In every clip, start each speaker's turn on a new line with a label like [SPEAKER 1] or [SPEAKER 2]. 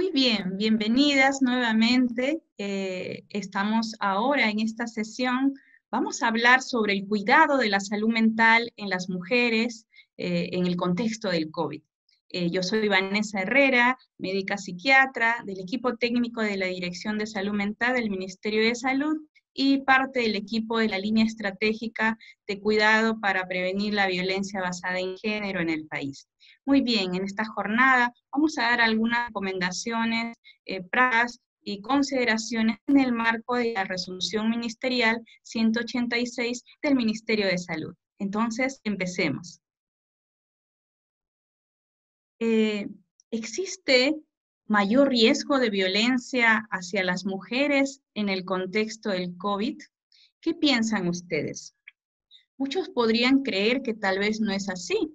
[SPEAKER 1] Muy bien, bienvenidas nuevamente. Estamos ahora en esta sesión. Vamos a hablar sobre el cuidado de la salud mental en las mujeres en el contexto del COVID. Yo soy Vanessa Herrera, médica psiquiatra del equipo técnico de la Dirección de Salud Mental del Ministerio de Salud y parte del equipo de la línea estratégica de cuidado para prevenir la violencia basada en género en el país. Muy bien, en esta jornada vamos a dar algunas recomendaciones, prácticas y consideraciones en el marco de la resolución ministerial 186 del Ministerio de Salud. Entonces, empecemos. ¿Existe mayor riesgo de violencia hacia las mujeres en el contexto del COVID? ¿Qué piensan ustedes? Muchos podrían creer que tal vez no es así.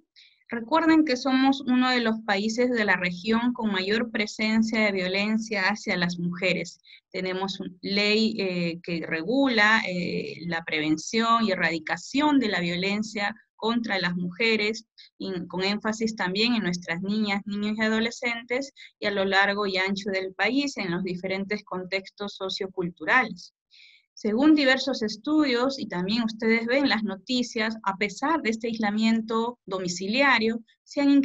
[SPEAKER 1] Recuerden que somos uno de los países de la región con mayor presencia de violencia hacia las mujeres. Tenemos una ley que regula la prevención y erradicación de la violencia contra las mujeres, y con énfasis también en nuestras niñas, niños y adolescentes, y a lo largo y ancho del país en los diferentes contextos socioculturales. Según diversos estudios, y también ustedes ven las noticias, a pesar de este aislamiento domiciliario, se han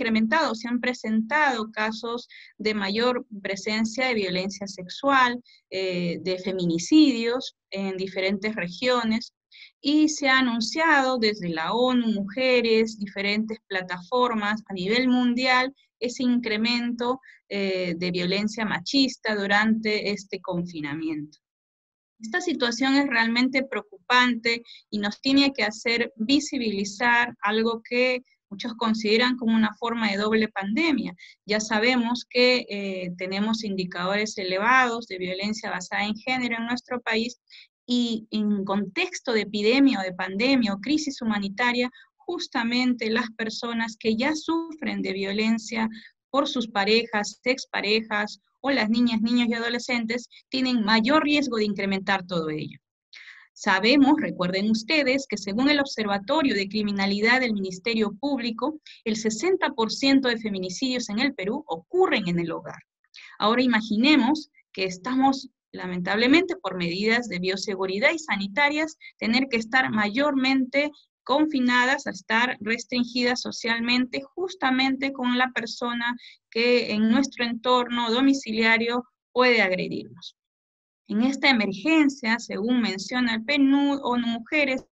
[SPEAKER 1] presentado casos de mayor presencia de violencia sexual, de feminicidios en diferentes regiones, y se ha anunciado desde la ONU, mujeres, diferentes plataformas a nivel mundial, ese incremento de violencia machista durante este confinamiento. Esta situación es realmente preocupante y nos tiene que hacer visibilizar algo que muchos consideran como una forma de doble pandemia. Ya sabemos que tenemos indicadores elevados de violencia basada en género en nuestro país y en contexto de epidemia o de pandemia o crisis humanitaria, justamente las personas que ya sufren de violencia por sus parejas, exparejas, o las niñas, niños y adolescentes tienen mayor riesgo de incrementar todo ello. Sabemos, recuerden ustedes, que según el Observatorio de Criminalidad del Ministerio Público, el 60% de feminicidios en el Perú ocurren en el hogar. Ahora imaginemos que estamos, lamentablemente, por medidas de bioseguridad y sanitarias, tener que estar mayormente confinadas a estar restringidas socialmente, justamente con la persona que en nuestro entorno domiciliario puede agredirnos. En esta emergencia, según menciona el PNUD, ONU Mujeres,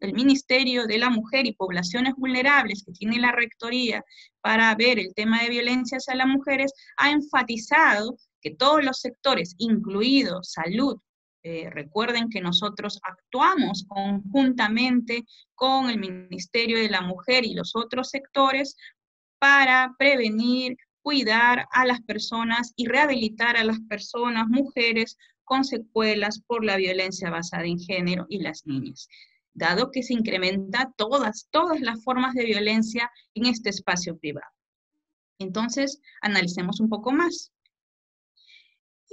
[SPEAKER 1] el Ministerio de la Mujer y Poblaciones Vulnerables, que tiene la rectoría para ver el tema de violencia hacia las mujeres, ha enfatizado que todos los sectores, incluidos salud, recuerden que nosotros actuamos conjuntamente con el Ministerio de la Mujer y los otros sectores para prevenir, cuidar a las personas y rehabilitar a las personas, mujeres, con secuelas por la violencia basada en género y las niñas, dado que se incrementa todas las formas de violencia en este espacio privado. Entonces, analicemos un poco más.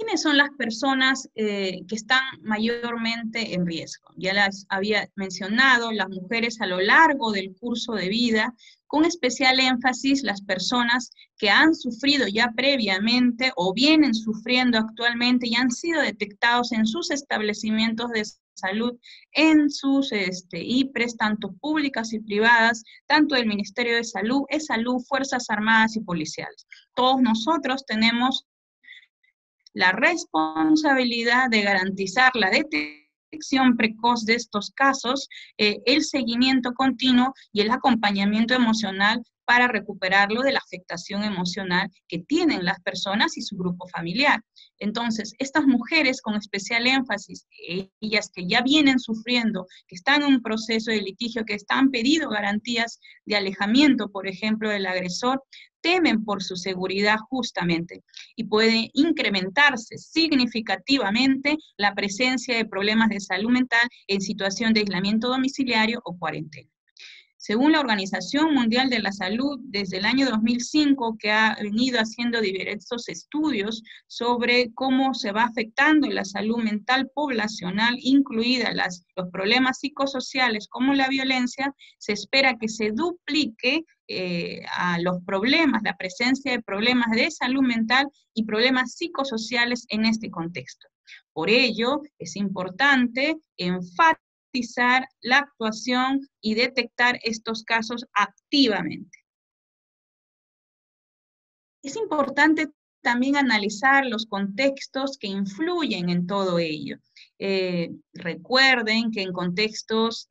[SPEAKER 1] ¿Quiénes son las personas que están mayormente en riesgo? Ya las había mencionado, las mujeres a lo largo del curso de vida, con especial énfasis las personas que han sufrido ya previamente o vienen sufriendo actualmente y han sido detectados en sus establecimientos de salud, en sus IPRES, tanto públicas y privadas, tanto del Ministerio de Salud, E-Salud, Fuerzas Armadas y Policiales. Todos nosotros tenemos la responsabilidad de garantizar la detección precoz de estos casos, el seguimiento continuo y el acompañamiento emocional para recuperarlo de la afectación emocional que tienen las personas y su grupo familiar. Entonces, estas mujeres con especial énfasis, ellas que ya vienen sufriendo, que están en un proceso de litigio, que han pedido garantías de alejamiento, por ejemplo, del agresor, temen por su seguridad justamente y puede incrementarse significativamente la presencia de problemas de salud mental en situación de aislamiento domiciliario o cuarentena. Según la Organización Mundial de la Salud, desde el año 2005, que ha venido haciendo diversos estudios sobre cómo se va afectando la salud mental poblacional, incluidas los problemas psicosociales como la violencia, se espera que se duplique a los problemas, la presencia de problemas de salud mental y problemas psicosociales en este contexto. Por ello, es importante enfatizar la actuación y detectar estos casos activamente. Es importante también analizar los contextos que influyen en todo ello. Recuerden que en contextos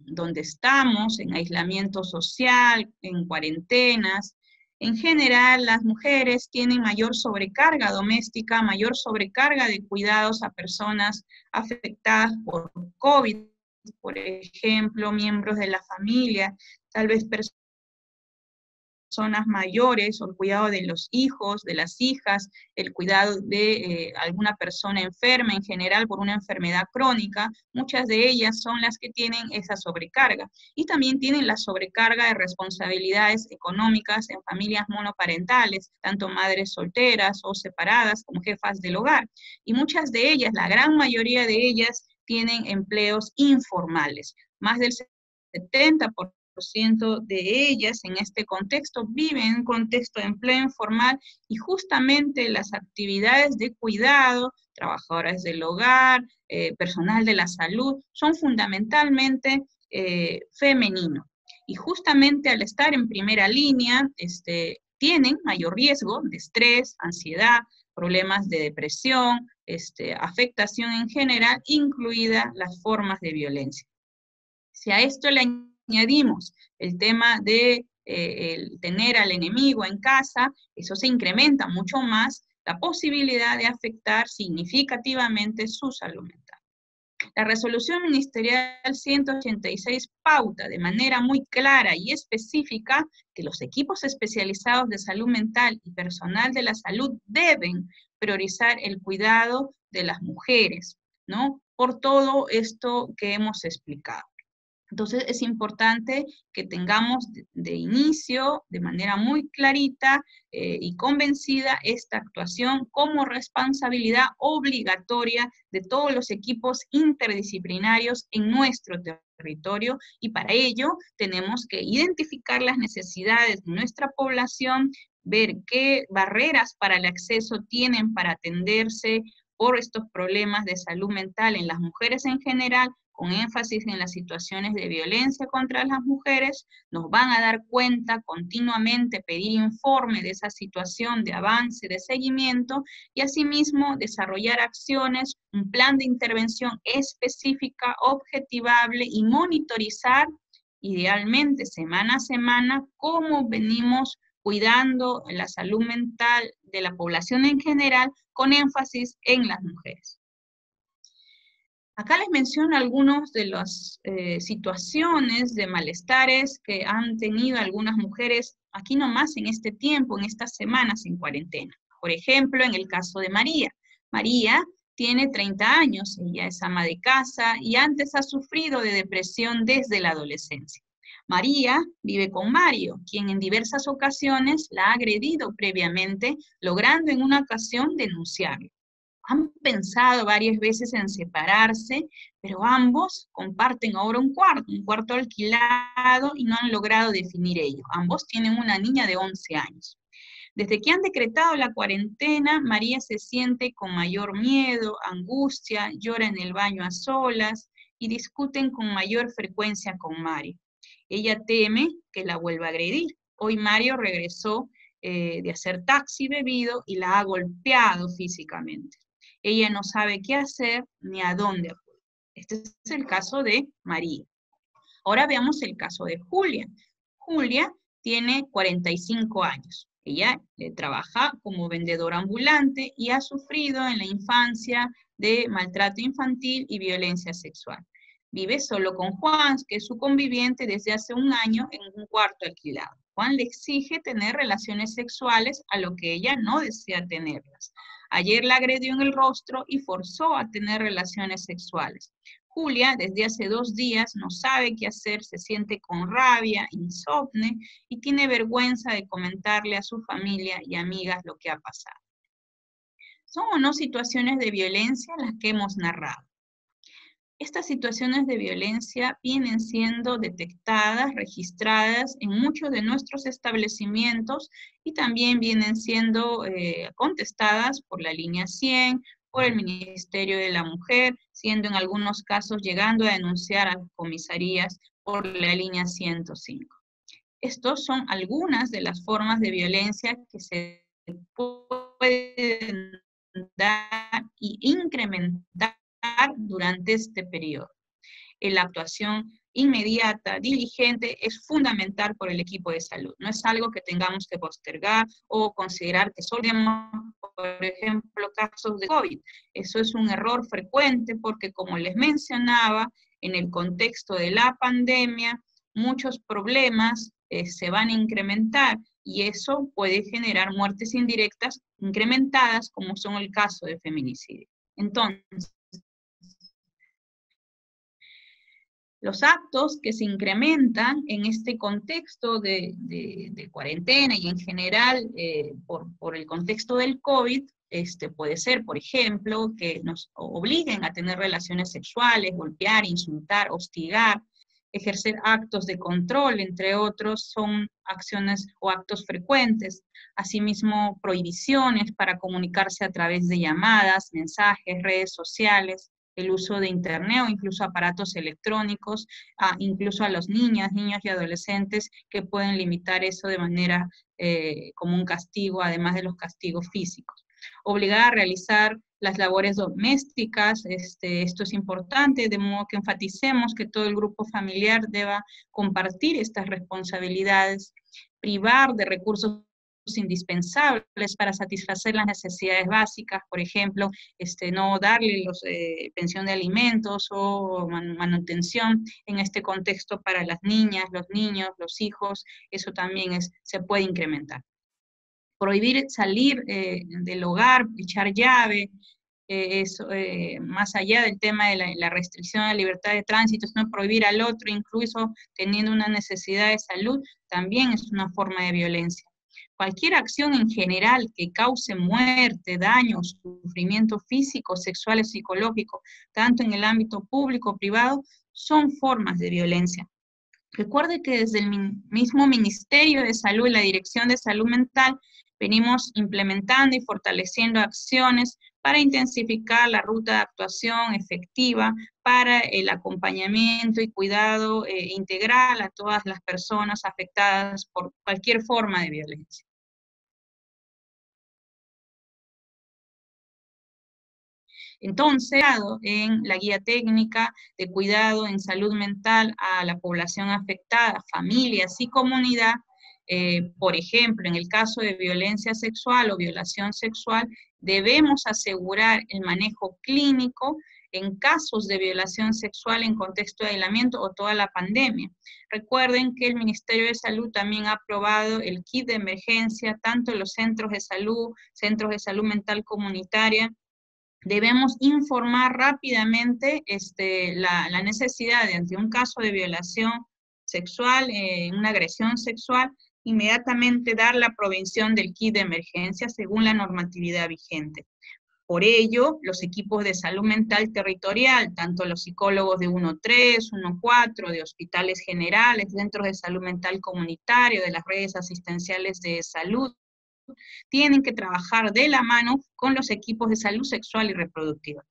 [SPEAKER 1] donde estamos, en aislamiento social, en cuarentenas, en general las mujeres tienen mayor sobrecarga doméstica, mayor sobrecarga de cuidados a personas afectadas por COVID, por ejemplo, miembros de la familia, tal vez personas mayores, o el cuidado de los hijos, de las hijas, el cuidado de alguna persona enferma en general por una enfermedad crónica, muchas de ellas son las que tienen esa sobrecarga. Y también tienen la sobrecarga de responsabilidades económicas en familias monoparentales, tanto madres solteras o separadas como jefas del hogar. Y muchas de ellas, la gran mayoría de ellas, tienen empleos informales. Más del 70% de ellas en este contexto viven en un contexto de empleo informal y justamente las actividades de cuidado, trabajadoras del hogar, personal de la salud, son fundamentalmente femenino. Y justamente al estar en primera línea, tienen mayor riesgo de estrés, ansiedad, problemas de depresión, afectación en general, incluidas las formas de violencia. Si a esto le añadimos el tema de el tener al enemigo en casa, eso se incrementa mucho más la posibilidad de afectar significativamente su salud mental. La resolución ministerial 186 pauta de manera muy clara y específica que los equipos especializados de salud mental y personal de la salud deben priorizar el cuidado de las mujeres, ¿no? Por todo esto que hemos explicado. Entonces es importante que tengamos de inicio, de manera muy clarita y convencida, esta actuación como responsabilidad obligatoria de todos los equipos interdisciplinarios en nuestro territorio, y para ello tenemos que identificar las necesidades de nuestra población, ver qué barreras para el acceso tienen para atenderse por estos problemas de salud mental en las mujeres en general, con énfasis en las situaciones de violencia contra las mujeres. Nos van a dar cuenta continuamente, pedir informe de esa situación de avance, de seguimiento, y asimismo desarrollar acciones, un plan de intervención específica, objetivable, y monitorizar idealmente semana a semana cómo venimos cuidando la salud mental de la población en general, con énfasis en las mujeres. Acá les menciono algunas de las situaciones de malestares que han tenido algunas mujeres aquí nomás en este tiempo, en estas semanas en cuarentena. Por ejemplo, en el caso de María. María tiene 30 años, ella es ama de casa y antes ha sufrido de depresión desde la adolescencia. María vive con Mario, quien en diversas ocasiones la ha agredido previamente, logrando en una ocasión denunciarlo. Han pensado varias veces en separarse, pero ambos comparten ahora un cuarto alquilado, y no han logrado definir ello. Ambos tienen una niña de 11 años. Desde que han decretado la cuarentena, María se siente con mayor miedo, angustia, llora en el baño a solas y discuten con mayor frecuencia con Mario. Ella teme que la vuelva a agredir. Hoy Mario regresó de hacer taxi bebido y la ha golpeado físicamente. Ella no sabe qué hacer ni a dónde acudir. Este es el caso de María. Ahora veamos el caso de Julia. Julia tiene 45 años. Ella trabaja como vendedora ambulante y ha sufrido en la infancia de maltrato infantil y violencia sexual. Vive solo con Juan, que es su conviviente desde hace un año en un cuarto alquilado. Juan le exige tener relaciones sexuales, a lo que ella no desea tenerlas. Ayer la agredió en el rostro y forzó a tener relaciones sexuales. Julia, desde hace 2 días, no sabe qué hacer, se siente con rabia, insomnio y tiene vergüenza de comentarle a su familia y amigas lo que ha pasado. ¿Son o no situaciones de violencia las que hemos narrado? Estas situaciones de violencia vienen siendo detectadas, registradas en muchos de nuestros establecimientos y también vienen siendo contestadas por la línea 100, por el Ministerio de la Mujer, siendo en algunos casos llegando a denunciar a las comisarías por la línea 105. Estos son algunas de las formas de violencia que se pueden dar y incrementar durante este periodo. La actuación inmediata, diligente, es fundamental por el equipo de salud. No es algo que tengamos que postergar o considerar que solo tenemos, por ejemplo, casos de COVID. Eso es un error frecuente porque, como les mencionaba, en el contexto de la pandemia, muchos problemas se van a incrementar y eso puede generar muertes indirectas incrementadas, como son el caso de feminicidio. Entonces, los actos que se incrementan en este contexto de cuarentena y en general por el contexto del COVID, puede ser, por ejemplo, que nos obliguen a tener relaciones sexuales, golpear, insultar, hostigar, ejercer actos de control, entre otros, son acciones o actos frecuentes. Asimismo, prohibiciones para comunicarse a través de llamadas, mensajes, redes sociales, el uso de internet o incluso aparatos electrónicos, incluso a los niños y adolescentes que pueden limitar eso de manera como un castigo, además de los castigos físicos. Obligar a realizar las labores domésticas, esto es importante, de modo que enfaticemos que todo el grupo familiar deba compartir estas responsabilidades, privar de recursos indispensables para satisfacer las necesidades básicas, por ejemplo, no darle pensión de alimentos o manutención en este contexto para las niñas, los niños, los hijos, eso también se puede incrementar. Prohibir salir del hogar, echar llave, más allá del tema de la restricción a la libertad de tránsito, sino prohibir al otro, incluso teniendo una necesidad de salud, también es una forma de violencia. Cualquier acción en general que cause muerte, daño, sufrimiento físico, sexual y psicológico, tanto en el ámbito público o privado, son formas de violencia. Recuerde que desde el mismo Ministerio de Salud y la Dirección de Salud Mental venimos implementando y fortaleciendo acciones para intensificar la ruta de actuación efectiva para el acompañamiento y cuidado integral a todas las personas afectadas por cualquier forma de violencia. Entonces, en la guía técnica de cuidado en salud mental a la población afectada, familias y comunidad, por ejemplo, en el caso de violencia sexual o violación sexual, debemos asegurar el manejo clínico en casos de violación sexual en contexto de aislamiento o toda la pandemia. Recuerden que el Ministerio de Salud también ha aprobado el kit de emergencia, tanto en los centros de salud mental comunitaria. Debemos informar rápidamente la necesidad de, ante un caso de violación sexual, una agresión sexual, inmediatamente dar la provisión del kit de emergencia según la normatividad vigente. Por ello, los equipos de salud mental territorial, tanto los psicólogos de 1.3, 1.4, de hospitales generales, centros de salud mental comunitario, de las redes asistenciales de salud, tienen que trabajar de la mano con los equipos de salud sexual y reproductiva.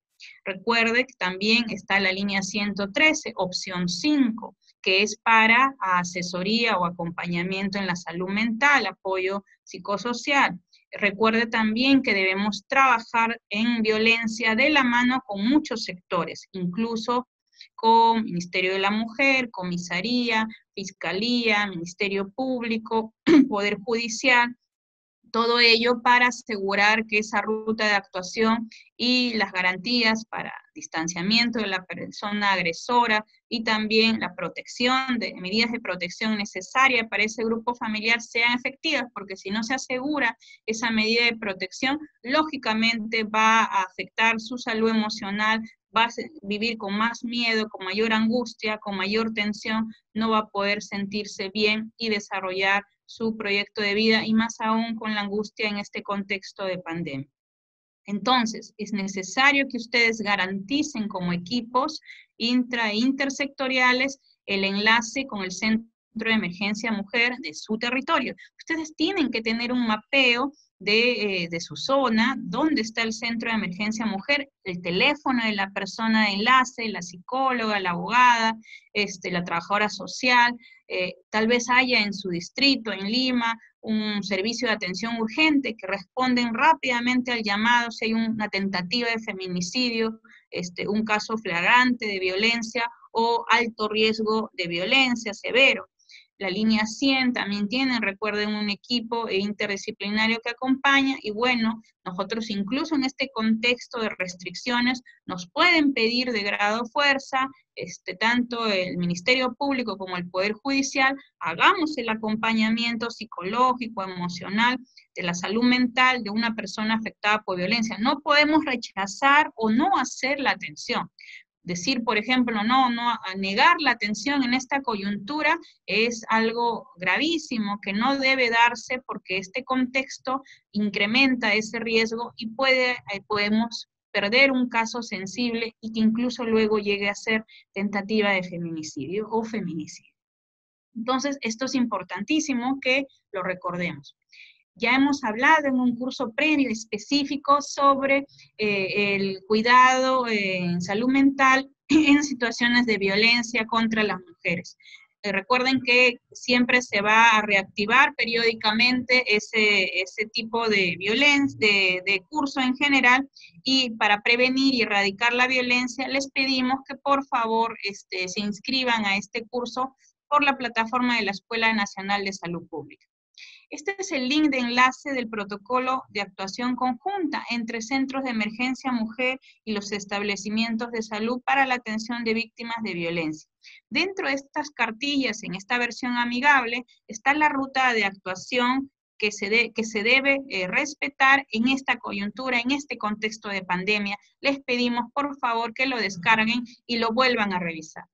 [SPEAKER 1] Recuerde que también está la línea 113, opción 5, que es para asesoría o acompañamiento en la salud mental, apoyo psicosocial. Recuerde también que debemos trabajar en violencia de la mano con muchos sectores, incluso con Ministerio de la Mujer, Comisaría, Fiscalía, Ministerio Público, Poder Judicial, todo ello para asegurar que esa ruta de actuación y las garantías para distanciamiento de la persona agresora y también la protección, medidas de protección necesarias para ese grupo familiar sean efectivas, porque si no se asegura esa medida de protección, lógicamente va a afectar su salud emocional va a vivir con más miedo, con mayor angustia, con mayor tensión, no va a poder sentirse bien y desarrollar su proyecto de vida, y más aún con la angustia en este contexto de pandemia. Entonces, es necesario que ustedes garanticen como equipos intra e intersectoriales el enlace con el Centro de Emergencia Mujer de su territorio. Ustedes tienen que tener un mapeo de su zona, dónde está el Centro de Emergencia Mujer, el teléfono de la persona de enlace, la psicóloga, la abogada, la trabajadora social, tal vez haya en su distrito, en Lima, un servicio de atención urgente que responden rápidamente al llamado si hay una tentativa de feminicidio, un caso flagrante de violencia o alto riesgo de violencia severo. La línea 100 también tiene, recuerden, un equipo interdisciplinario que acompaña, y bueno, nosotros incluso en este contexto de restricciones nos pueden pedir de grado fuerza, tanto el Ministerio Público como el Poder Judicial, hagamos el acompañamiento psicológico, emocional, de la salud mental de una persona afectada por violencia. No podemos rechazar o no hacer la atención. Decir, por ejemplo, no, a negar la atención en esta coyuntura es algo gravísimo que no debe darse, porque este contexto incrementa ese riesgo y podemos perder un caso sensible y que incluso luego llegue a ser tentativa de feminicidio o feminicidio. Entonces, esto es importantísimo que lo recordemos. Ya hemos hablado en un curso previo específico sobre el cuidado en salud mental en situaciones de violencia contra las mujeres. Recuerden que siempre se va a reactivar periódicamente ese tipo de violencia, de curso en general, y para prevenir y erradicar la violencia les pedimos que por favor se inscriban a este curso por la plataforma de la Escuela Nacional de Salud Pública. Este es el link de enlace del protocolo de actuación conjunta entre centros de emergencia mujer y los establecimientos de salud para la atención de víctimas de violencia. Dentro de estas cartillas, en esta versión amigable, está la ruta de actuación que se debe respetar en esta coyuntura, en este contexto de pandemia. Les pedimos por favor que lo descarguen y lo vuelvan a revisar.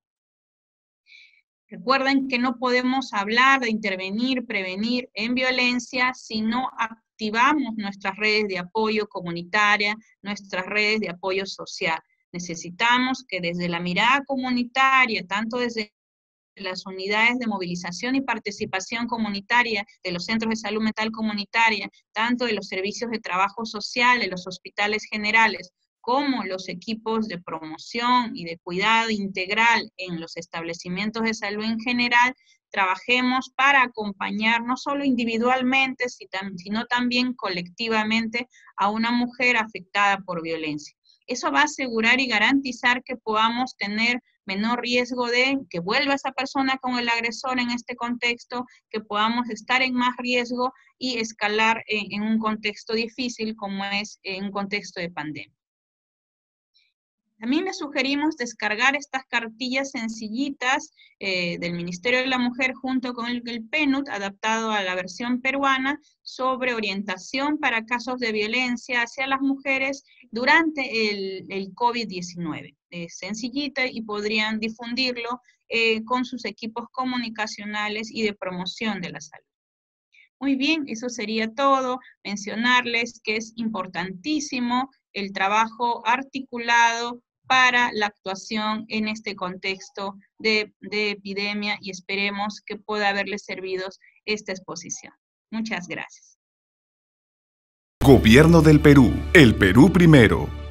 [SPEAKER 1] Recuerden que no podemos hablar de intervenir, prevenir en violencia si no activamos nuestras redes de apoyo comunitaria, nuestras redes de apoyo social. Necesitamos que desde la mirada comunitaria, tanto desde las unidades de movilización y participación comunitaria de los centros de salud mental comunitaria, tanto de los servicios de trabajo social, de los hospitales generales, como los equipos de promoción y de cuidado integral en los establecimientos de salud en general, trabajemos para acompañar no solo individualmente, sino también colectivamente a una mujer afectada por violencia. Eso va a asegurar y garantizar que podamos tener menor riesgo de que vuelva esa persona con el agresor en este contexto, que podamos estar en más riesgo y escalar en un contexto difícil como es en un contexto de pandemia. También les sugerimos descargar estas cartillas sencillitas del Ministerio de la Mujer junto con el PNUD, adaptado a la versión peruana, sobre orientación para casos de violencia hacia las mujeres durante el COVID-19. Es sencillita y podrían difundirlo con sus equipos comunicacionales y de promoción de la salud. Muy bien, eso sería todo. Mencionarles que es importantísimo el trabajo articulado para la actuación en este contexto de epidemia, y esperemos que pueda haberles servido esta exposición. Muchas gracias.
[SPEAKER 2] Gobierno del Perú. El Perú primero.